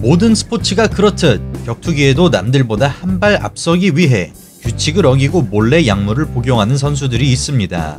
모든 스포츠가 그렇듯 격투기에도 남들보다 한 발 앞서기 위해 규칙을 어기고 몰래 약물을 복용하는 선수들이 있습니다.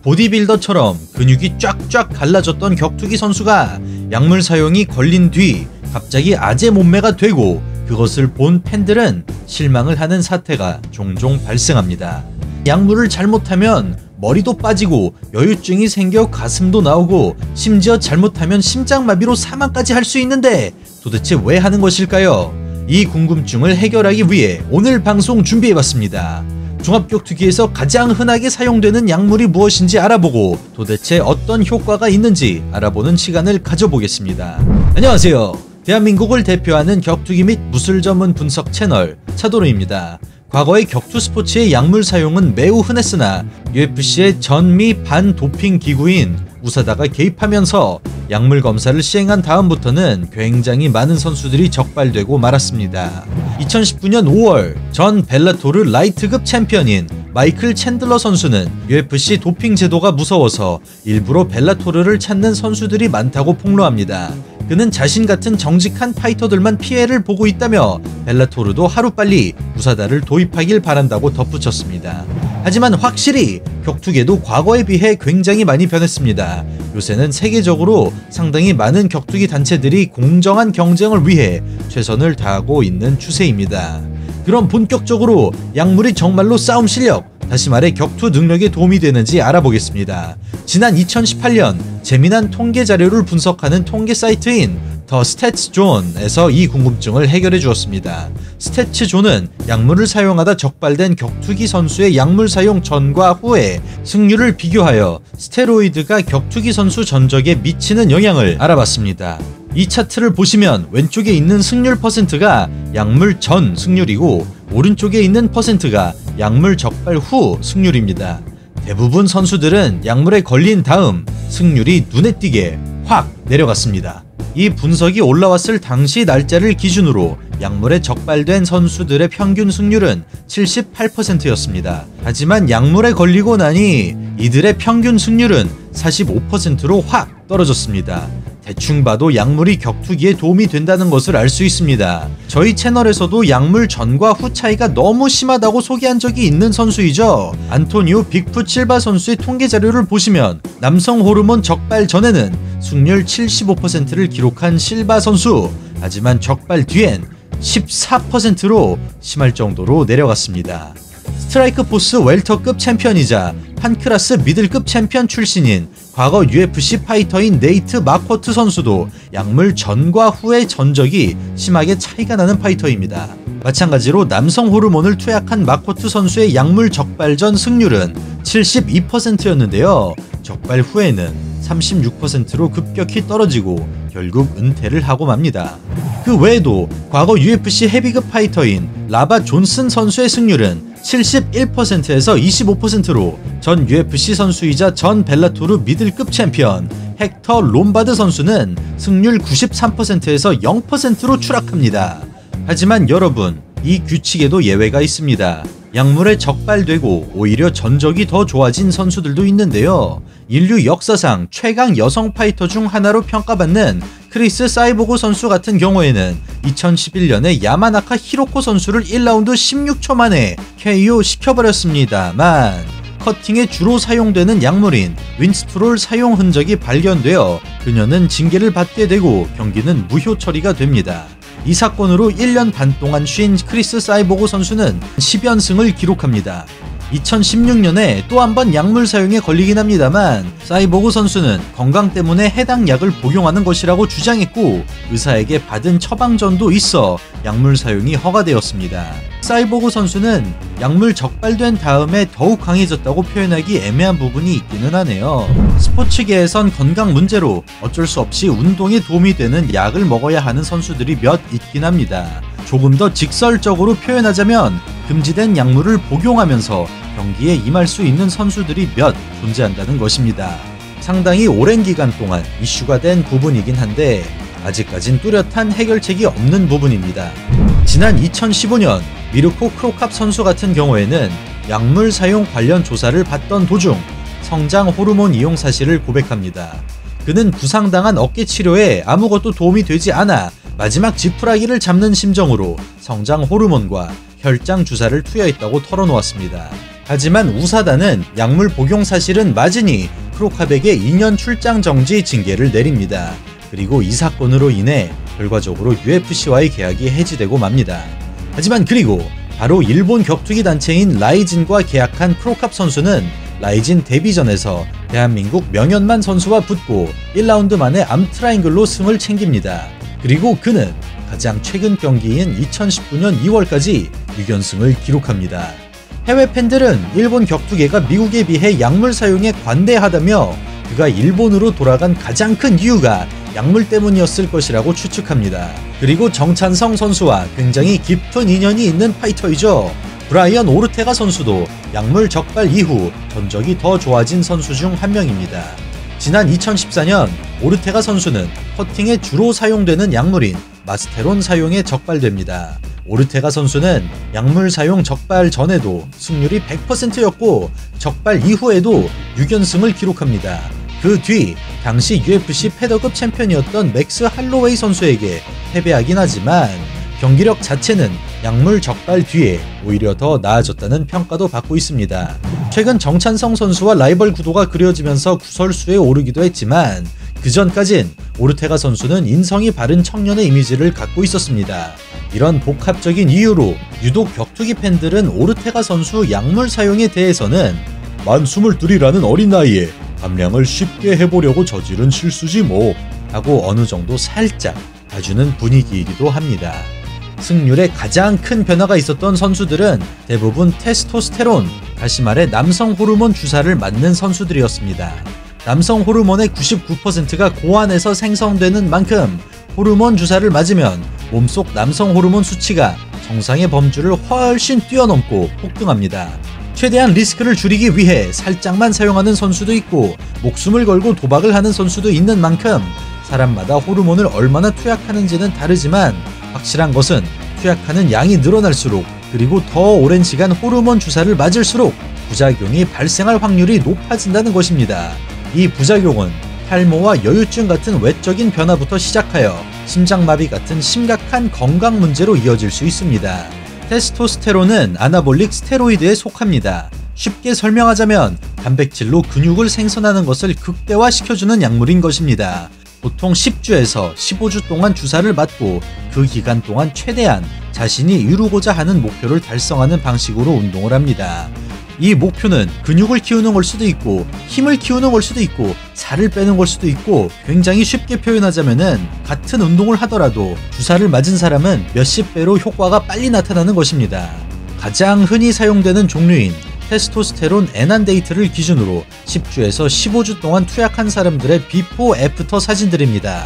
보디빌더처럼 근육이 쫙쫙 갈라졌던 격투기 선수가 약물 사용이 걸린 뒤 갑자기 아재 몸매가 되고 그것을 본 팬들은 실망을 하는 사태가 종종 발생합니다. 약물을 잘못하면 머리도 빠지고 여유증이 생겨 가슴도 나오고 심지어 잘못하면 심장마비로 사망까지 할 수 있는데 도대체 왜 하는 것일까요? 이 궁금증을 해결하기 위해 오늘 방송 준비해봤습니다. 종합격투기에서 가장 흔하게 사용되는 약물이 무엇인지 알아보고 도대체 어떤 효과가 있는지 알아보는 시간을 가져보겠습니다. 안녕하세요. 대한민국을 대표하는 격투기 및 무술 전문 분석 채널 차도르입니다. 과거의 격투 스포츠의 약물 사용은 매우 흔했으나 UFC의 전미 반도핑 기구인 우사다가 개입하면서 약물 검사를 시행한 다음부터는 굉장히 많은 선수들이 적발되고 말았습니다. 2019년 5월 전 벨라토르 라이트급 챔피언인 마이클 챈들러 선수는 UFC 도핑 제도가 무서워서 일부러 벨라토르를 찾는 선수들이 많다고 폭로합니다. 그는 자신 같은 정직한 파이터들만 피해를 보고 있다며 벨라토르도 하루빨리 우사다를 도입하길 바란다고 덧붙였습니다. 하지만 확실히 격투계도 과거에 비해 굉장히 많이 변했습니다. 요새는 세계적으로 상당히 많은 격투기 단체들이 공정한 경쟁을 위해 최선을 다하고 있는 추세입니다. 그럼 본격적으로 약물이 정말로 싸움 실력, 다시 말해 격투 능력에 도움이 되는지 알아보겠습니다. 지난 2018년 재미난 통계 자료를 분석하는 통계 사이트인 더 스태츠존에서 이 궁금증을 해결해 주었습니다. 스태츠존은 약물을 사용하다 적발된 격투기 선수의 약물 사용 전과 후의 승률을 비교하여 스테로이드가 격투기 선수 전적에 미치는 영향을 알아봤습니다. 이 차트를 보시면 왼쪽에 있는 승률 퍼센트가 약물 전 승률이고 오른쪽에 있는 퍼센트가 약물 적발 후 승률입니다. 대부분 선수들은 약물에 걸린 다음 승률이 눈에 띄게 확 내려갔습니다. 이 분석이 올라왔을 당시 날짜를 기준으로 약물에 적발된 선수들의 평균 승률은 78%였습니다. 하지만 약물에 걸리고 나니 이들의 평균 승률은 45%로 확 떨어졌습니다. 대충 봐도 약물이 격투기에 도움이 된다는 것을 알 수 있습니다. 저희 채널에서도 약물 전과 후 차이가 너무 심하다고 소개한 적이 있는 선수이죠. 안토니오 빅풋 실바 선수의 통계 자료를 보시면 남성 호르몬 적발 전에는 승률 75%를 기록한 실바 선수, 하지만 적발 뒤엔 14%로 심할 정도로 내려갔습니다. 스트라이크 포스 웰터급 챔피언이자 판크라스 미들급 챔피언 출신인 과거 UFC 파이터인 네이트 마쿼트 선수도 약물 전과 후의 전적이 심하게 차이가 나는 파이터입니다. 마찬가지로 남성 호르몬을 투약한 마쿼트 선수의 약물 적발 전 승률은 72%였는데요. 적발 후에는 36%로 급격히 떨어지고 결국 은퇴를 하고 맙니다. 그 외에도 과거 UFC 헤비급 파이터인 라바 존슨 선수의 승률은 71%에서 25%로 전 UFC 선수이자 전 벨라토르 미들급 챔피언 헥터 롬바드 선수는 승률 93%에서 0%로 추락합니다. 하지만 여러분, 이 규칙에도 예외가 있습니다. 약물에 적발되고 오히려 전적이 더 좋아진 선수들도 있는데요. 인류 역사상 최강 여성 파이터 중 하나로 평가받는 크리스 사이보그 선수 같은 경우에는 2011년에 야마나카 히로코 선수를 1라운드 16초 만에 KO 시켜버렸습니다만 커팅에 주로 사용되는 약물인 윈스트롤 사용 흔적이 발견되어 그녀는 징계를 받게 되고 경기는 무효 처리가 됩니다. 이 사건으로 1년 반 동안 쉰 크리스 사이보그 선수는 10연승을 기록합니다. 2016년에 또 한 번 약물 사용에 걸리긴 합니다만 사이보그 선수는 건강 때문에 해당 약을 복용하는 것이라고 주장했고 의사에게 받은 처방전도 있어 약물 사용이 허가되었습니다. 사이보그 선수는 약물 적발된 다음에 더욱 강해졌다고 표현하기 애매한 부분이 있기는 하네요. 스포츠계에선 건강 문제로 어쩔 수 없이 운동에 도움이 되는 약을 먹어야 하는 선수들이 몇 있긴 합니다. 조금 더 직설적으로 표현하자면 금지된 약물을 복용하면서 경기에 임할 수 있는 선수들이 몇 존재한다는 것입니다. 상당히 오랜 기간 동안 이슈가 된 부분이긴 한데 아직까진 뚜렷한 해결책이 없는 부분입니다. 지난 2015년 미르코 크로캅 선수 같은 경우에는 약물 사용 관련 조사를 받던 도중 성장 호르몬 이용 사실을 고백합니다. 그는 부상당한 어깨 치료에 아무것도 도움이 되지 않아 마지막 지푸라기를 잡는 심정으로 성장 호르몬과 혈장 주사를 투여했다고 털어놓았습니다. 하지만 우사단은 약물 복용 사실은 맞으니 크로캅에게 2년 출장 정지 징계를 내립니다. 그리고 이 사건으로 인해 결과적으로 UFC와의 계약이 해지되고 맙니다. 하지만 그리고 바로 일본 격투기 단체인 라이진과 계약한 크로캅 선수는 라이진 데뷔전에서 대한민국 명현만 선수와 붙고 1라운드 만에 암트라이앵글로 승을 챙깁니다. 그리고 그는 가장 최근 경기인 2019년 2월까지 6연승을 기록합니다. 해외 팬들은 일본 격투계가 미국에 비해 약물 사용에 관대하다며 그가 일본으로 돌아간 가장 큰 이유가 약물 때문이었을 것이라고 추측합니다. 그리고 정찬성 선수와 굉장히 깊은 인연이 있는 파이터이죠. 브라이언 오르테가 선수도 약물 적발 이후 전적이 더 좋아진 선수 중 한 명입니다. 지난 2014년 오르테가 선수는 커팅에 주로 사용되는 약물인 마스테론 사용에 적발됩니다. 오르테가 선수는 약물 사용 적발 전에도 승률이 100%였고 적발 이후에도 6연승을 기록합니다. 그 뒤 당시 UFC 패더급 챔피언이었던 맥스 할로웨이 선수에게 패배하긴 하지만 경기력 자체는 약물 적발 뒤에 오히려 더 나아졌다는 평가도 받고 있습니다. 최근 정찬성 선수와 라이벌 구도가 그려지면서 구설수에 오르기도 했지만 그전까진 오르테가 선수는 인성이 바른 청년의 이미지를 갖고 있었습니다. 이런 복합적인 이유로 유독 격투기 팬들은 오르테가 선수 약물 사용에 대해서는 만 22이라는 어린 나이에 감량을 쉽게 해보려고 저지른 실수지 뭐 하고 어느 정도 살짝 봐주는 분위기이기도 합니다. 승률에 가장 큰 변화가 있었던 선수들은 대부분 테스토스테론, 다시 말해 남성 호르몬 주사를 맞는 선수들이었습니다. 남성 호르몬의 99%가 고안에서 생성되는 만큼 호르몬 주사를 맞으면 몸속 남성 호르몬 수치가 정상의 범주를 훨씬 뛰어넘고 폭등합니다. 최대한 리스크를 줄이기 위해 살짝만 사용하는 선수도 있고 목숨을 걸고 도박을 하는 선수도 있는 만큼 사람마다 호르몬을 얼마나 투약하는지는 다르지만 확실한 것은 투약하는 양이 늘어날수록 그리고 더 오랜 시간 호르몬 주사를 맞을수록 부작용이 발생할 확률이 높아진다는 것입니다. 이 부작용은 탈모와 여유증 같은 외적인 변화부터 시작하여 심장마비 같은 심각한 건강 문제로 이어질 수 있습니다. 테스토스테론은 아나볼릭 스테로이드에 속합니다. 쉽게 설명하자면 단백질로 근육을 생성하는 것을 극대화시켜주는 약물인 것입니다. 보통 10주에서 15주 동안 주사를 맞고 그 기간 동안 최대한 자신이 이루고자 하는 목표를 달성하는 방식으로 운동을 합니다. 이 목표는 근육을 키우는 걸 수도 있고 힘을 키우는 걸 수도 있고 살을 빼는 걸 수도 있고 굉장히 쉽게 표현하자면은 같은 운동을 하더라도 주사를 맞은 사람은 몇십 배로 효과가 빨리 나타나는 것입니다. 가장 흔히 사용되는 종류인 테스토스테론 에난데이트를 기준으로 10주에서 15주 동안 투약한 사람들의 비포 애프터 사진들입니다.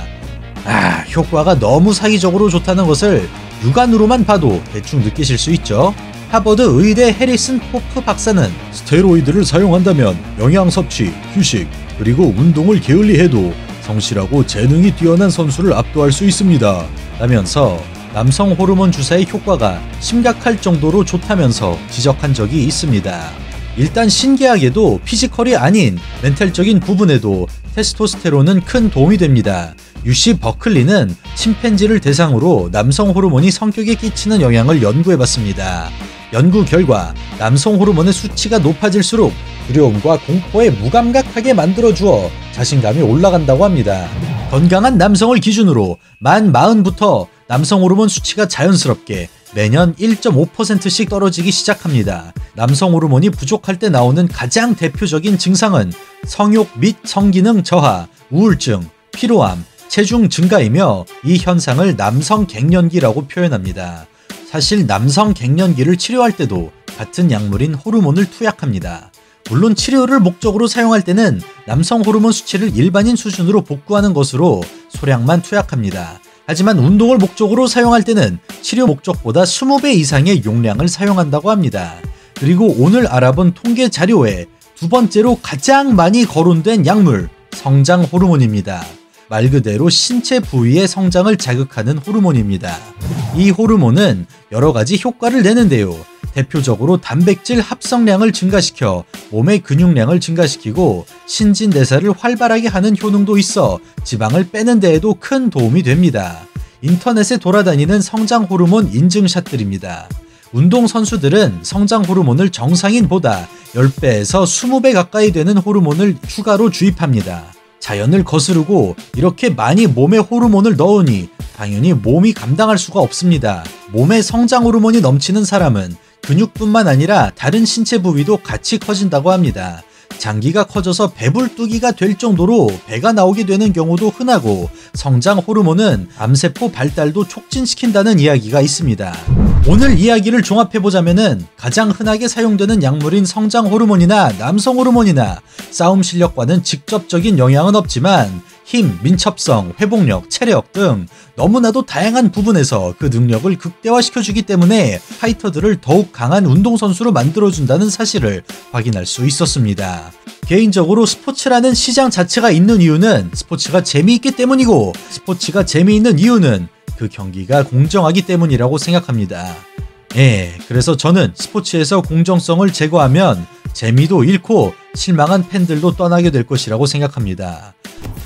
효과가 너무 사기적으로 좋다는 것을 육안으로만 봐도 대충 느끼실 수 있죠. 하버드 의대 해리슨 포프 박사는 스테로이드를 사용한다면 영양 섭취, 휴식, 그리고 운동을 게을리해도 성실하고 재능이 뛰어난 선수를 압도할 수 있습니다. 라면서 남성 호르몬 주사의 효과가 심각할 정도로 좋다면서 지적한 적이 있습니다. 일단 신기하게도 피지컬이 아닌 멘탈적인 부분에도 테스토스테론은 큰 도움이 됩니다. UC 버클리는 침팬지를 대상으로 남성 호르몬이 성격에 끼치는 영향을 연구해봤습니다. 연구 결과 남성 호르몬의 수치가 높아질수록 두려움과 공포에 무감각하게 만들어주어 자신감이 올라간다고 합니다. 건강한 남성을 기준으로 만 40부터 남성 호르몬 수치가 자연스럽게 매년 1.5%씩 떨어지기 시작합니다. 남성 호르몬이 부족할 때 나오는 가장 대표적인 증상은 성욕 및 성기능 저하, 우울증, 피로함, 체중 증가이며 이 현상을 남성 갱년기라고 표현합니다. 사실 남성 갱년기를 치료할 때도 같은 약물인 호르몬을 투약합니다. 물론 치료를 목적으로 사용할 때는 남성 호르몬 수치를 일반인 수준으로 복구하는 것으로 소량만 투약합니다. 하지만 운동을 목적으로 사용할 때는 치료 목적보다 20배 이상의 용량을 사용한다고 합니다. 그리고 오늘 알아본 통계 자료에 두 번째로 가장 많이 거론된 약물, 성장 호르몬입니다. 말 그대로 신체 부위의 성장을 자극하는 호르몬입니다. 이 호르몬은 여러 가지 효과를 내는데요. 대표적으로 단백질 합성량을 증가시켜 몸의 근육량을 증가시키고 신진대사를 활발하게 하는 효능도 있어 지방을 빼는 데에도 큰 도움이 됩니다. 인터넷에 돌아다니는 성장 호르몬 인증샷들입니다. 운동선수들은 성장 호르몬을 정상인보다 10배에서 20배 가까이 되는 호르몬을 추가로 주입합니다. 자연을 거스르고 이렇게 많이 몸에 호르몬을 넣으니 당연히 몸이 감당할 수가 없습니다. 몸에 성장 호르몬이 넘치는 사람은 근육뿐만 아니라 다른 신체 부위도 같이 커진다고 합니다. 장기가 커져서 배불뚝이가 될 정도로 배가 나오게 되는 경우도 흔하고, 성장 호르몬은 암세포 발달도 촉진시킨다는 이야기가 있습니다. 오늘 이야기를 종합해보자면은 가장 흔하게 사용되는 약물인 성장 호르몬이나 남성 호르몬이나 싸움 실력과는 직접적인 영향은 없지만 힘, 민첩성, 회복력, 체력 등 너무나도 다양한 부분에서 그 능력을 극대화시켜주기 때문에 파이터들을 더욱 강한 운동선수로 만들어준다는 사실을 확인할 수 있었습니다. 개인적으로 스포츠라는 시장 자체가 있는 이유는 스포츠가 재미있기 때문이고, 스포츠가 재미있는 이유는 그 경기가 공정하기 때문이라고 생각합니다. 그래서 저는 스포츠에서 공정성을 제거하면 재미도 잃고 실망한 팬들도 떠나게 될 것이라고 생각합니다.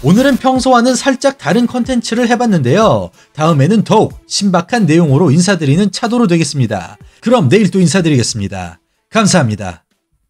오늘은 평소와는 살짝 다른 컨텐츠를 해봤는데요. 다음에는 더욱 신박한 내용으로 인사드리는 차도로 되겠습니다. 그럼 내일 또 인사드리겠습니다. 감사합니다.